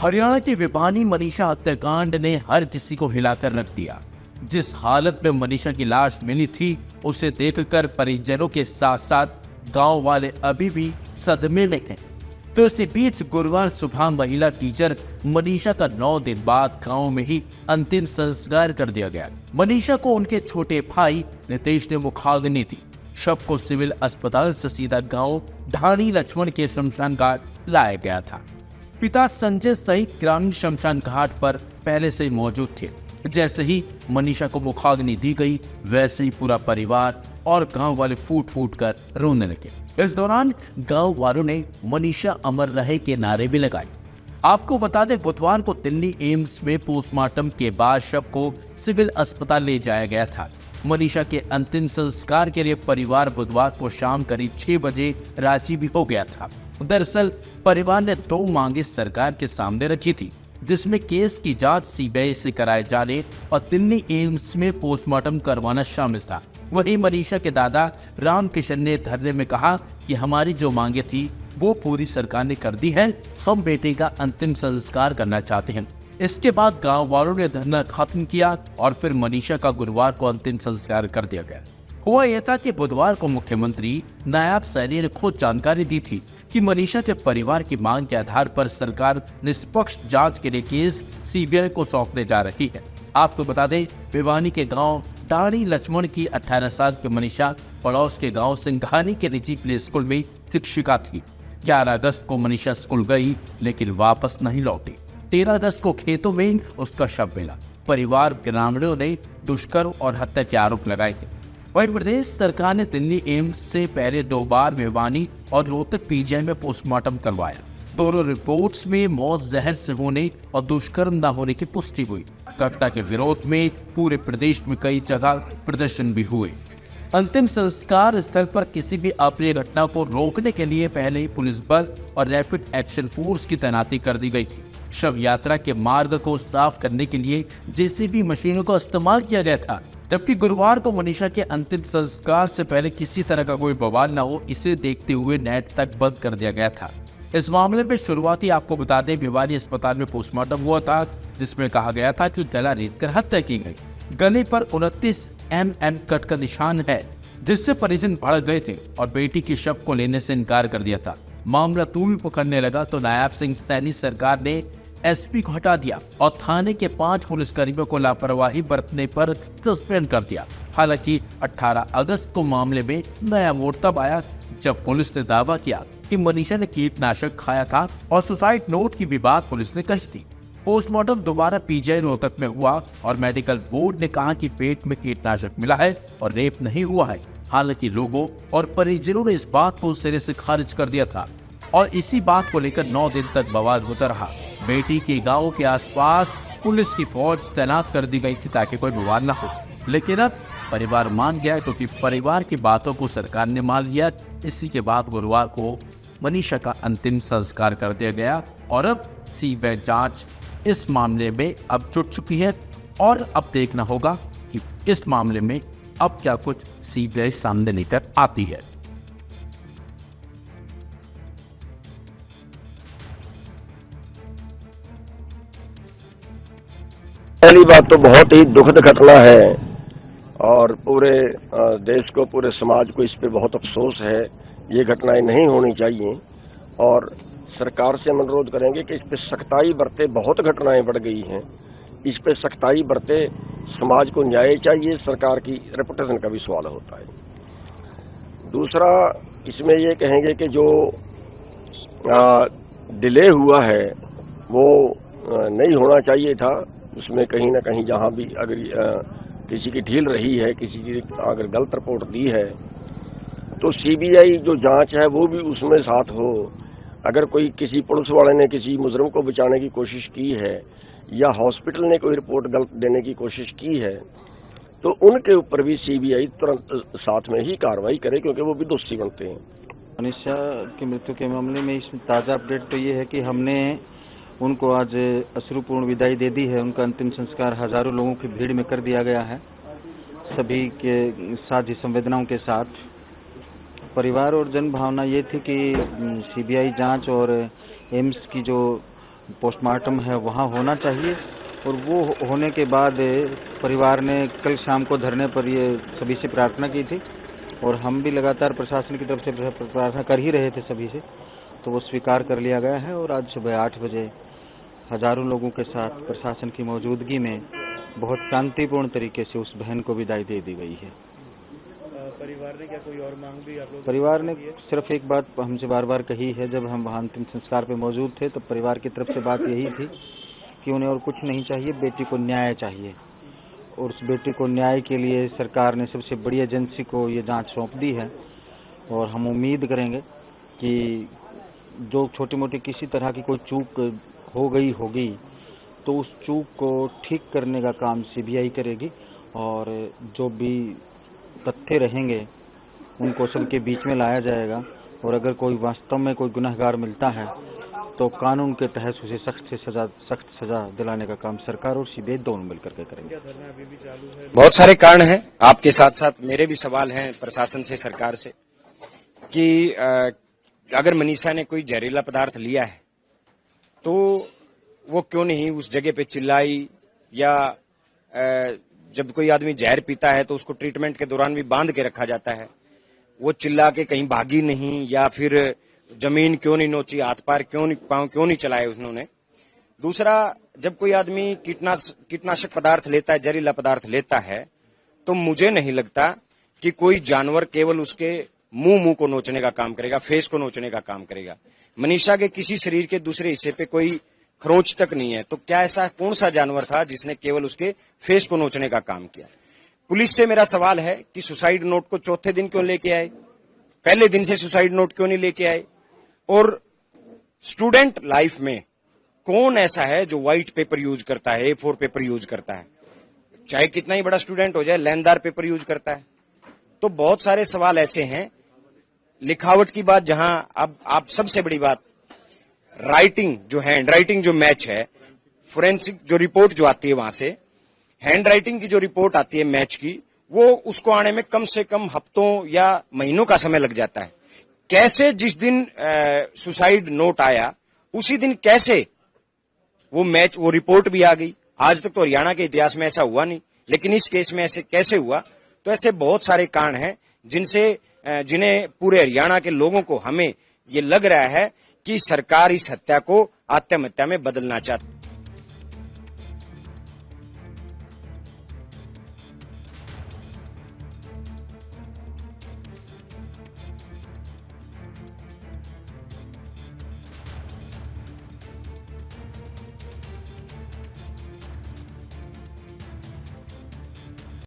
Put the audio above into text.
हरियाणा की विभानी मनीषा हत्याकांड ने हर किसी को हिलाकर रख दिया। जिस हालत में मनीषा की लाश मिली थी, उसे देखकर परिजनों के साथ साथ गांव वाले अभी भी सदमे में हैं। तो इसी बीच गुरुवार सुबह महिला टीचर मनीषा का 9 दिन बाद गांव में ही अंतिम संस्कार कर दिया गया। मनीषा को उनके छोटे भाई नितेश ने मुखाग्नि दी। शव को सिविल अस्पताल से सीधा गांव ढाणी लक्ष्मण के शमशान घाट लाया गया था। पिता संजय सहित ग्रामीण शमशान घाट पर पहले से ही मौजूद थे। जैसे ही मनीषा को मुखाग्नि दी गई, वैसे ही पूरा परिवार और गांव वाले फूट फूट कर रोने लगे। इस दौरान गांव वालों ने मनीषा अमर रहे के नारे भी लगाए। आपको बता दें, बुधवार को दिल्ली एम्स में पोस्टमार्टम के बाद शव को सिविल अस्पताल ले जाया गया था। मनीषा के अंतिम संस्कार के लिए परिवार बुधवार को शाम करीब 6 बजे रांची भी हो गया था। दरअसल परिवार ने 2 मांगे सरकार के सामने रखी थी, जिसमें केस की जांच सीबीआई से कराए जाने और दिल्ली एम्स में पोस्टमार्टम करवाना शामिल था। वहीं मनीषा के दादा राम किशन ने धरने में कहा कि हमारी जो मांगे थी वो पूरी सरकार ने कर दी है, हम बेटे का अंतिम संस्कार करना चाहते हैं। इसके बाद गांव वालों ने धरना खत्म किया और फिर मनीषा का गुरुवार को अंतिम संस्कार कर दिया गया। हुआ यह था कि बुधवार को मुख्यमंत्री नायब सैनी ने खुद जानकारी दी थी कि मनीषा के परिवार की मांग के आधार पर सरकार निष्पक्ष जांच के लिए केस सीबीआई को सौंपने जा रही है। आपको बता दें, भिवानी के गांव ढाणी लक्ष्मण की 18 साल की मनीषा पड़ोस के गांव सिंघानी के निजी प्ले स्कूल में शिक्षिका थी। 11 अगस्त को मनीषा स्कूल गई लेकिन वापस नहीं लौटी। 13 अगस्त को खेतों में उसका शव मिला। परिवार ग्रामीणों ने दुष्कर्म और हत्या के आरोप लगाए थे। वहीं प्रदेश सरकार ने दिल्ली एम्स से पहले 2 बार भिवानी और रोहतक पीजीआई में पोस्टमार्टम करवाया। दोनों रिपोर्ट्स में मौत जहर से होने और दुष्कर्म न होने की पुष्टि हुई। घटना के विरोध में पूरे प्रदेश में कई जगह प्रदर्शन भी हुए। अंतिम संस्कार स्थल पर किसी भी अप्रिय घटना को रोकने के लिए पहले ही पुलिस बल और रैपिड एक्शन फोर्स की तैनाती कर दी गई थी। शव यात्रा के मार्ग को साफ करने के लिए जेसीबी मशीनों का इस्तेमाल किया गया था। जबकि गुरुवार को मनीषा के अंतिम संस्कार से पहले किसी तरह का कोई बवाल न हो, इसे देखते हुए नेट तक बंद कर दिया गया था। इस मामले में शुरुआती आपको बता दें, भिवानी अस्पताल में पोस्टमार्टम हुआ था, जिसमें कहा गया था कि गला रेतकर हत्या की गई। गले पर 29 mm कट का निशान है, जिससे परिजन भड़क गए थे और बेटी के शव को लेने से इनकार कर दिया था। मामला तूल पकड़ने लगा तो नायब सिंह सैनी सरकार ने एसपी को हटा दिया और थाने के 5 पुलिसकर्मियों को लापरवाही बरतने पर सस्पेंड कर दिया। हालांकि 18 अगस्त को मामले में नया मोड़ तब आया जब पुलिस ने दावा किया कि मनीषा ने कीटनाशक खाया था और सुसाइड नोट की भी बात पुलिस ने कही थी। पोस्टमार्टम दोबारा पीजीआई रोहतक में हुआ और मेडिकल बोर्ड ने कहा कि पेट में कीटनाशक मिला है और रेप नहीं हुआ है। हालांकि लोगों और परिजनों ने इस बात को सिरे से खारिज कर दिया था और इसी बात को लेकर 9 दिन तक बवाल होता रहा। बेटी के गांव के आसपास पुलिस की फौज तैनात कर दी गई थी ताकि कोई बवाल न हो, लेकिन अब परिवार मान गया क्योंकि परिवार की बातों को सरकार ने मान लिया। इसी के बाद गुरुवार को मनीषा का अंतिम संस्कार कर दिया गया और अब सीबीआई जांच इस मामले में अब जुट चुकी है और अब देखना होगा कि इस मामले में अब क्या कुछ सीबीआई सामने लेकर आती है। पहली बात तो बहुत ही दुखद घटना है और पूरे देश को, पूरे समाज को इस पे बहुत अफसोस है। ये घटनाएं नहीं होनी चाहिए और सरकार से हम अनुरोध करेंगे कि इस पे सख्ताई बरते। बहुत घटनाएं बढ़ गई हैं, इस पे सख्ताई बरते। समाज को न्याय चाहिए, सरकार की रेपुटेशन का भी सवाल होता है। दूसरा, इसमें ये कहेंगे कि जो डिले हुआ है वो नहीं होना चाहिए था। उसमें कहीं ना कहीं जहां भी अगर किसी की ढील रही है, किसी की अगर गलत रिपोर्ट दी है, तो सीबीआई जो जांच है वो भी उसमें साथ हो। अगर कोई किसी पुलिस वाले ने किसी मुजरिम को बचाने की कोशिश की है या हॉस्पिटल ने कोई रिपोर्ट गलत देने की कोशिश की है, तो उनके ऊपर भी सीबीआई तुरंत साथ में ही कार्रवाई करे, क्योंकि वो भी दोषी बनते हैं। मनीषा की मृत्यु के मामले में इसमें ताज़ा अपडेट तो ये है कि हमने उनको आज अश्रुपूर्ण विदाई दे दी है। उनका अंतिम संस्कार हजारों लोगों की भीड़ में कर दिया गया है, सभी के साझी संवेदनाओं के साथ। परिवार और जन भावना ये थी कि सीबीआई जांच और एम्स की जो पोस्टमार्टम है वहाँ होना चाहिए। और वो होने के बाद परिवार ने कल शाम को धरने पर ये सभी से प्रार्थना की थी और हम भी लगातार प्रशासन की तरफ से प्रार्थना कर ही रहे थे सभी से, तो वो स्वीकार कर लिया गया है। और आज सुबह 8 बजे हजारों लोगों के साथ प्रशासन की मौजूदगी में बहुत शांतिपूर्ण तरीके से उस बहन को विदाई दे दी गई है। परिवार ने क्या कोई और मांग भी आप लोग? परिवार ने सिर्फ एक बात हमसे बार बार कही है, जब हम वहाँ अंतिम संस्कार पे मौजूद थे तो परिवार की तरफ से बात यही थी कि उन्हें और कुछ नहीं चाहिए, बेटी को न्याय चाहिए। और उस बेटी को न्याय के लिए सरकार ने सबसे बड़ी एजेंसी को ये जांच सौंप दी है और हम उम्मीद करेंगे कि जो छोटी मोटी किसी तरह की कोई चूक हो गई होगी तो उस चूक को ठीक करने का काम सीबीआई करेगी और जो भी तथ्य रहेंगे उनको सबके बीच में लाया जाएगा। और अगर कोई वास्तव में कोई गुनहगार मिलता है तो कानून के तहत उसे सख्त सजा दिलाने का काम सरकार और सीबीआई दोनों मिलकर के करेंगे। अभी भी चालू है? बहुत सारे कारण हैं, आपके साथ साथ मेरे भी सवाल हैं प्रशासन से, सरकार से, कि अगर मनीषा ने कोई जहरीला पदार्थ लिया है तो वो क्यों नहीं उस जगह पे चिल्लाई, या जब कोई आदमी जहर पीता है तो उसको ट्रीटमेंट के दौरान भी बांध के रखा जाता है, वो चिल्ला के कहीं भागी नहीं, या फिर जमीन क्यों नहीं नोची, हाथ पार पांव क्यों नहीं चलाए उन्होंने। दूसरा, जब कोई आदमी कीटनाशक पदार्थ लेता है, जहरीला पदार्थ लेता है, तो मुझे नहीं लगता कि कोई जानवर केवल उसके मुंह को नोचने का काम करेगा, फेस को नोचने का काम करेगा। मनीषा के किसी शरीर के दूसरे हिस्से पे कोई खरोंच तक नहीं है, तो क्या ऐसा कौन सा जानवर था जिसने केवल उसके फेस को नोचने का काम किया। पुलिस से मेरा सवाल है कि सुसाइड नोट को चौथे दिन क्यों लेके आए, पहले दिन से सुसाइड नोट क्यों नहीं लेके आए। और स्टूडेंट लाइफ में कौन ऐसा है जो व्हाइट पेपर यूज करता है, A4 पेपर यूज करता है, चाहे कितना ही बड़ा स्टूडेंट हो जाए, लेनदार पेपर यूज करता है। तो बहुत सारे सवाल ऐसे हैं। लिखावट की बात, जहां अब आप सबसे बड़ी बात, राइटिंग जो हैंड राइटिंग जो मैच है, फोरेंसिक जो रिपोर्ट जो आती है वहां से, हैंड राइटिंग की जो रिपोर्ट आती है मैच की, वो उसको आने में कम से कम हफ्तों या महीनों का समय लग जाता है। कैसे जिस दिन सुसाइड नोट आया उसी दिन कैसे वो रिपोर्ट भी आ गई। आज तक तो हरियाणा के इतिहास में ऐसा हुआ नहीं, लेकिन इस केस में ऐसे कैसे हुआ। तो ऐसे बहुत सारे कारण हैं जिन्हें पूरे हरियाणा के लोगों को, हमें ये लग रहा है कि सरकार इस हत्या को आत्महत्या में बदलना चाहती है।